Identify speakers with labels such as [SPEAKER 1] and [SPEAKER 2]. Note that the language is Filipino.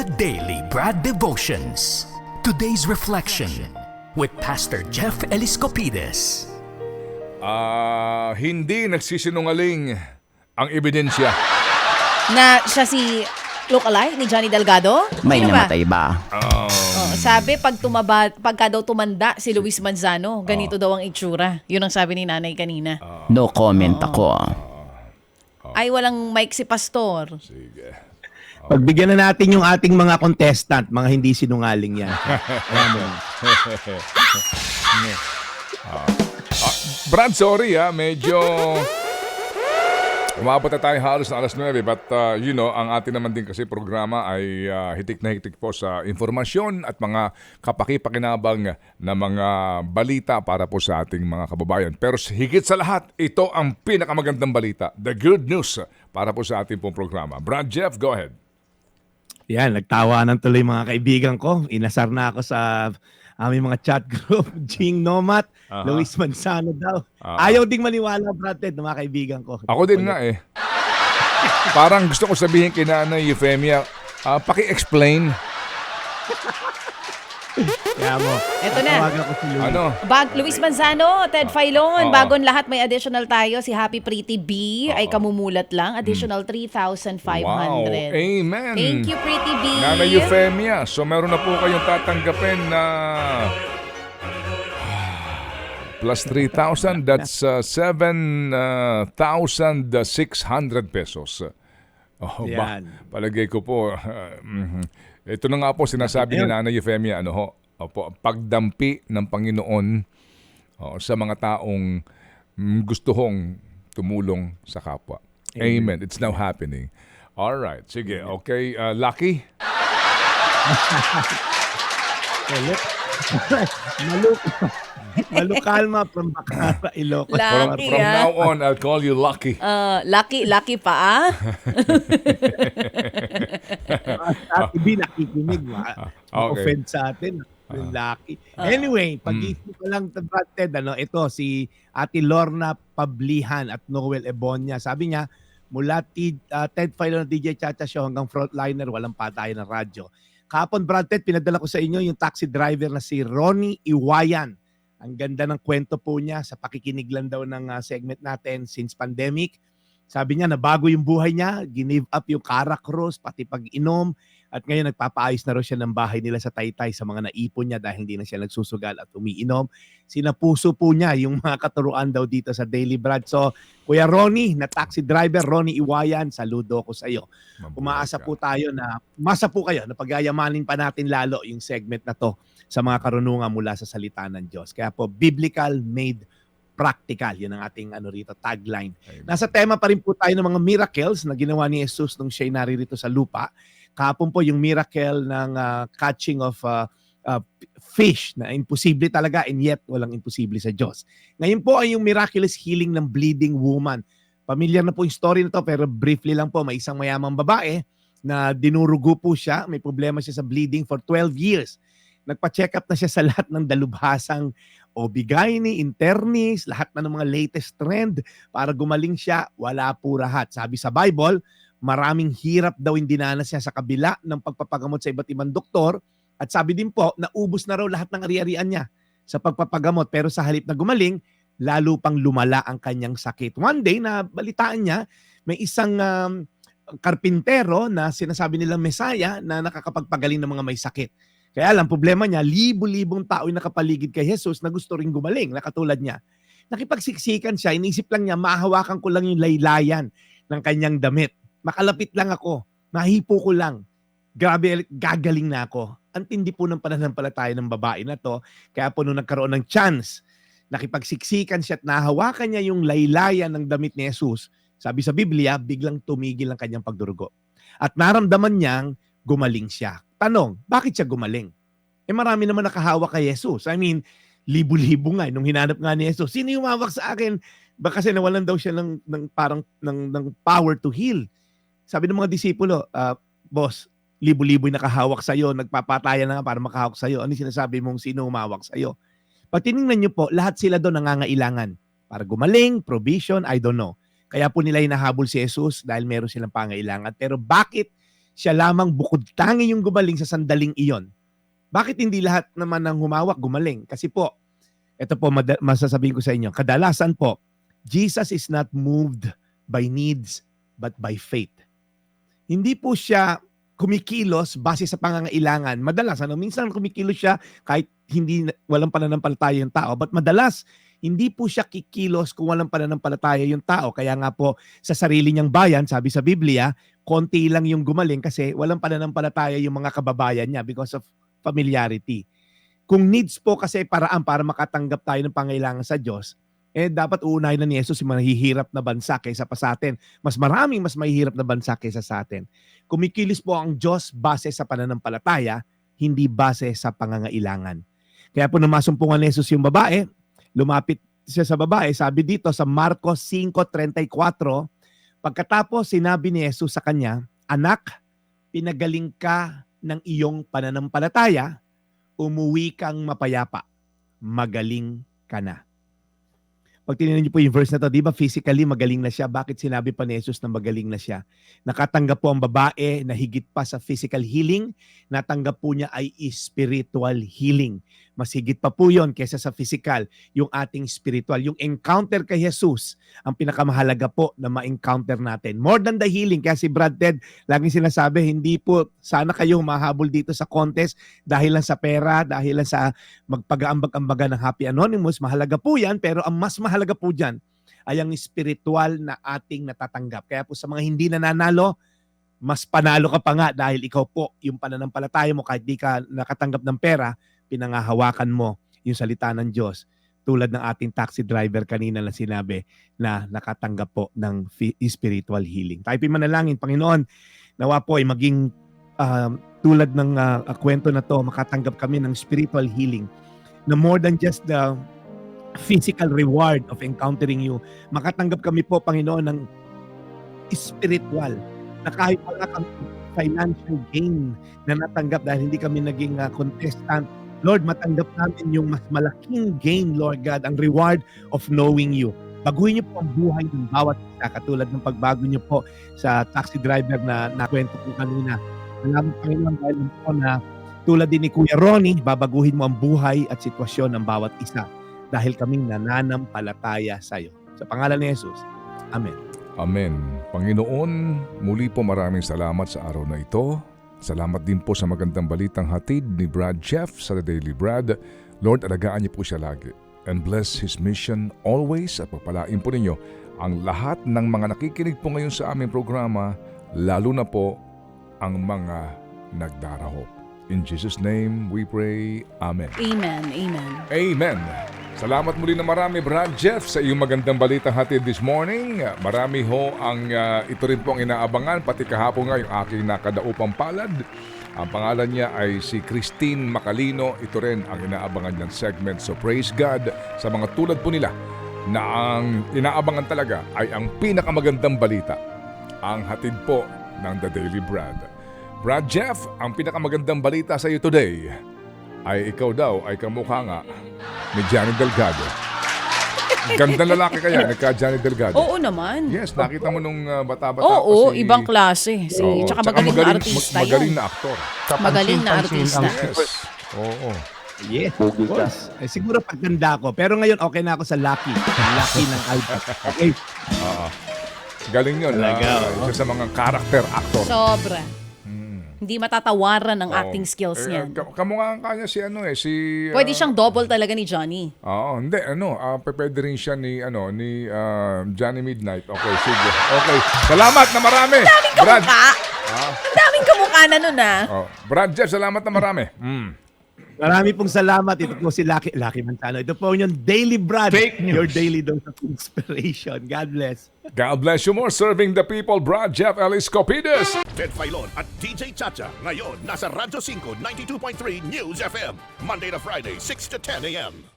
[SPEAKER 1] The Daily Brad Devotions. Today's reflection with Pastor Jeff Eliscopides.
[SPEAKER 2] Hindi nagsisinungaling ang ebidensya.
[SPEAKER 3] Na siya si lookalike ni Johnny Delgado?
[SPEAKER 4] May
[SPEAKER 3] Sino ba?
[SPEAKER 4] namatay ba?
[SPEAKER 3] Sabi, pagka daw tumanda si Luis Manzano, ganito daw ang itsura. Yun ang sabi ni nanay kanina.
[SPEAKER 4] No comment ako.
[SPEAKER 3] Ay, walang mic si Pastor.
[SPEAKER 2] Sige.
[SPEAKER 5] Pagbigyan na natin yung ating mga contestant, mga hindi sinungaling yan. Ayan mo.
[SPEAKER 2] Brad, sorry medyo umabot na tayo halos na alas 9 but ang atin naman din kasi programa ay hitik na hitik po sa informasyon at mga kapaki-pakinabang na mga balita para po sa ating mga kababayan. Pero higit sa lahat, ito ang pinakamagandang balita, the good news para po sa ating pong programa. Brad Jeff, go ahead.
[SPEAKER 5] Yan, nagtawanan tuloy mga kaibigan ko. Inasar na ako sa aming mga chat group. Jing Nomat, Luis Manzano daw. Ayaw ding maniwala, Brad Ted, ng mga kaibigan ko.
[SPEAKER 2] Ako din nga eh. Parang gusto ko sabihin kay Nanay Euphemia, paki-explain.
[SPEAKER 5] Kaya mo.
[SPEAKER 3] Eto na.
[SPEAKER 5] tawagan ko si Luis.
[SPEAKER 2] Ano?
[SPEAKER 3] Luis Manzano, Ted Filon, bagong lahat may additional tayo. Si Happy Pretty B ay kamumulat lang. Additional 3,500.
[SPEAKER 2] Wow. Amen.
[SPEAKER 3] Thank you, Pretty B.
[SPEAKER 2] Nanay Euphemia, so meron na po kayong tatanggapin na plus 3,000, that's 7,600 pesos.
[SPEAKER 5] Yan.
[SPEAKER 2] Palagay ko po, ito na nga po sinasabi ni Nanay Euphemia, pagdampi ng Panginoon sa mga taong gusto hong tumulong sa kapwa. Amen. It's now happening. All right. Sige. Okay. Lucky?
[SPEAKER 5] Malukalma from Bacara, Ilocos.
[SPEAKER 3] Lucky,
[SPEAKER 2] From now on, I'll call you Lucky.
[SPEAKER 3] Lucky pa
[SPEAKER 5] Ate B, nakikinig.
[SPEAKER 2] Okay.
[SPEAKER 5] Offend sa atin. Lucky. Anyway, pag-isip ko lang, Brad Ted, ito si Ate Lorna Pablihan at Noel Ebonia. Sabi niya, mula Ted Filon at DJ Chacha Show hanggang frontliner, walang patayan ng radyo. Kahapon, Brad Ted, pinadala ko sa inyo yung taxi driver na si Ronnie Iwayan. Ang ganda ng kwento po niya sa pakikinig lang daw ng segment natin since pandemic. Sabi niya, nabago yung buhay niya, give up yung karakros, pati pag-inom, at ngayon nagpapaayos na raw siya ng bahay nila sa Taytay sa mga naipon niya dahil hindi na siya nagsusugal at umiinom. Sinapuso po niya yung mga katuruan daw dito sa Daily Brad. So, Kuya Ronnie, na taxi driver, Ronnie Iwayan, saludo ko sa iyo. Umaasa po tayo na, masa po kayo na pag-ayamanin pa natin lalo yung segment na to sa mga karunungan mula sa salita ng Diyos. Kaya po, biblical made practical. Yun ang ating tagline.
[SPEAKER 2] Amen.
[SPEAKER 5] Nasa tema pa rin po tayo ng mga miracles na ginawa ni Jesus nung siya'y naririto sa lupa. Kahapon po yung miracle ng catching of fish na imposible talaga and yet walang imposible sa Diyos. Ngayon po ay yung miraculous healing ng bleeding woman. Familiar na po yung story na to pero briefly lang po, may isang mayamang babae na dinurugo po siya, may problema siya sa bleeding for 12 years. Nagpa-check up na siya sa lahat ng dalubhasang OB-GYN, internis, lahat na ng mga latest trend para gumaling siya, wala po rahat. Sabi sa Bible, maraming hirap daw yung dinanas niya sa kabila ng pagpapagamot sa iba't ibang doktor. At sabi din po, naubos na raw lahat ng ari-arian niya sa pagpapagamot. Pero sa halip na gumaling, lalo pang lumala ang kanyang sakit. One day, na balitaan niya, may isang karpintero na sinasabi nilang Mesaya na nakakapagpagaling ng mga may sakit. Kaya lang, problema niya, libo-libong tao yung nakapaligid kay Jesus na gusto ring gumaling, na katulad niya. Nakipagsiksikan siya, inisip lang niya, mahawakan ko lang yung laylayan ng kanyang damit. Makalapit lang ako, mahipo ko lang. Grabe, gagaling na ako. Ang tindi po ng pananampalataya ng babae na to. Kaya po nung nagkaroon ng chance, nakipagsiksikan siya at nahawakan niya yung laylayan ng damit ni Jesus. Sabi sa Biblia, biglang tumigil ang kanyang pagdurugo. At naramdaman niyang gumaling siya. Tanong, bakit siya gumaling? Marami naman nakahawak kay Jesus. I mean, libo-libo nga. Nung hinanap nga ni Jesus, sino yung humawak sa akin? Baka kasi nawalan daw siya ng power to heal. Sabi ng mga disipulo, boss, libo-libo yung nakahawak sa'yo, nagpapatayan na nga para makahawak sa'yo. Ano sinasabi mong sino humawak sa'yo? Pag tinignan niyo po, lahat sila doon nangangailangan. Para gumaling, provision, I don't know. Kaya po nila hinahabol si Jesus dahil meron silang pangailangan. Pero bakit siya lamang bukod tanging yung gumaling sa sandaling iyon. Bakit hindi lahat naman ng humawak gumaling? Kasi po, ito po masasabihin ko sa inyo, kadalasan po, Jesus is not moved by needs but by faith. Hindi po siya kumikilos base sa pangangailangan. Madalas, minsan kumikilos siya kahit walang pananampalataya yung tao, but madalas, hindi po siya kikilos kung walang pananampalataya yung tao. Kaya nga po, sa sarili niyang bayan, sabi sa Biblia, konti lang yung gumaling kasi walang pananampalataya yung mga kababayan niya because of familiarity. Kung needs po kasi paraan para makatanggap tayo ng pangailangan sa Diyos, dapat uunahin na ni Jesus yung mahihirap na bansa kaysa pa sa atin. Mas mahihirap na bansa kaysa sa atin. Kumikilos po ang Diyos base sa pananampalataya, hindi base sa pangangailangan. Kaya po nung masumpungan ni Jesus yung babae, lumapit siya sa babae, sabi dito sa Marcos 5:34, pagkatapos sinabi ni Jesus sa kanya, "Anak, pinagaling ka ng iyong pananampalataya, umuwi kang mapayapa, magaling ka na." Pag tinignan niyo po yung verse na to, di ba physically magaling na siya? Bakit sinabi pa ni Jesus na magaling na siya? Nakatanggap po ang babae na higit pa sa physical healing, natanggap po niya ay spiritual healing. Mas higit pa po yun kaysa sa physical, yung ating spiritual. Yung encounter kay Jesus, ang pinakamahalaga po na ma-encounter natin. More than the healing, kaya si Brad Ted, laging sinasabi, hindi po sana kayo mahabol dito sa contest dahil lang sa pera, dahil lang sa magpag-aambag-ambaga ng Happy Anonymous. Mahalaga po yan, pero ang mas mahalaga po dyan ay ang spiritual na ating natatanggap. Kaya po sa mga hindi nananalo, mas panalo ka pa nga dahil ikaw po, yung pananampalataya mo kahit di ka nakatanggap ng pera, pinangahawakan mo yung salita ng Diyos. Tulad ng ating taxi driver kanina na sinabi na nakatanggap po ng spiritual healing. Tayo manalangin, Panginoon, nawa po ay maging tulad ng kwento na to, makatanggap kami ng spiritual healing na more than just the physical reward of encountering you. Makatanggap kami po, Panginoon, ng spiritual na kahit wala kami financial gain na natanggap dahil hindi kami naging contestant, Lord, matanggap namin yung mas malaking gain, Lord God, ang reward of knowing you. Baguhin niyo po ang buhay ng bawat isa, katulad ng pagbago niyo po sa taxi driver na nakwento ko kanina. Salamat, Panginoon, dahil po na tulad din ni Kuya Ronnie, babaguhin mo ang buhay at sitwasyon ng bawat isa dahil kaming nananampalataya sa iyo. Sa pangalan ni Jesus, Amen.
[SPEAKER 2] Amen. Panginoon, muli po maraming salamat sa araw na ito. Salamat din po sa magandang balitang hatid ni Brad Jeff sa The Daily Brad. Lord, alagaan niyo po siya lagi. And bless his mission always at pagpalain po ninyo ang lahat ng mga nakikinig po ngayon sa aming programa, lalo na po ang mga nagdarahop. In Jesus' name we pray. Amen.
[SPEAKER 3] Amen. Amen.
[SPEAKER 2] Amen. Salamat muli na marami, Brad Jeff, sa iyong magandang balitang hatid this morning. Marami ho ang ito rin po ang inaabangan, pati kahapon nga yung aking nakadaupang palad. Ang pangalan niya ay si Christine Macalino. Ito rin ang inaabangan niyang segment. So praise God sa mga tulad po nila na ang inaabangan talaga ay ang pinakamagandang balita. Ang hatid po ng The Daily Brad. Brad Jeff, ang pinakamagandang balita sa iyo today ay ikaw daw ay kamukha nga ni Johnny Delgado. Gandang lalaki kaya, nagka-Johnny Delgado.
[SPEAKER 3] Oo naman.
[SPEAKER 2] Yes, nakita mo nung bata-bata
[SPEAKER 3] Oo,
[SPEAKER 2] pa si...
[SPEAKER 3] ibang klase.
[SPEAKER 2] Oo,
[SPEAKER 3] Tsaka magaling na artista
[SPEAKER 2] magaling
[SPEAKER 3] yan.
[SPEAKER 2] na aktor.
[SPEAKER 3] Magaling na artista.
[SPEAKER 2] Yes. Oo.
[SPEAKER 5] Yes, of course. Siguro pagtanda ko. Pero ngayon okay na ako sa Lucky. Lucky ng Albert. Okay.
[SPEAKER 2] Galing yun. Isa sa mga character actor.
[SPEAKER 3] Sobra. Hindi matatawaran ang acting skills niyan.
[SPEAKER 2] Kamukha kanya si si...
[SPEAKER 3] Pwede siyang double talaga ni Johnny.
[SPEAKER 2] Oo, hindi. Pwede rin siya ni Johnny Midnight. Okay, sige. Okay. Salamat na marami.
[SPEAKER 3] Ang daming kamukha. Ang daming kamukha na nun
[SPEAKER 2] Brad Jeff, salamat na marami.
[SPEAKER 5] Marami pong salamat. Ito po si Lucky Manzano. Ito po yung Daily Brad.
[SPEAKER 2] Fake news.
[SPEAKER 5] Your daily dose of inspiration. God bless.
[SPEAKER 2] God bless you more. Serving the people, Brad Jeff Ellis Copides.
[SPEAKER 4] Ted Filon at DJ Chacha. Ngayon, nasa Radyo 5, 92.3 News FM. Monday to Friday, 6 to 10 a.m.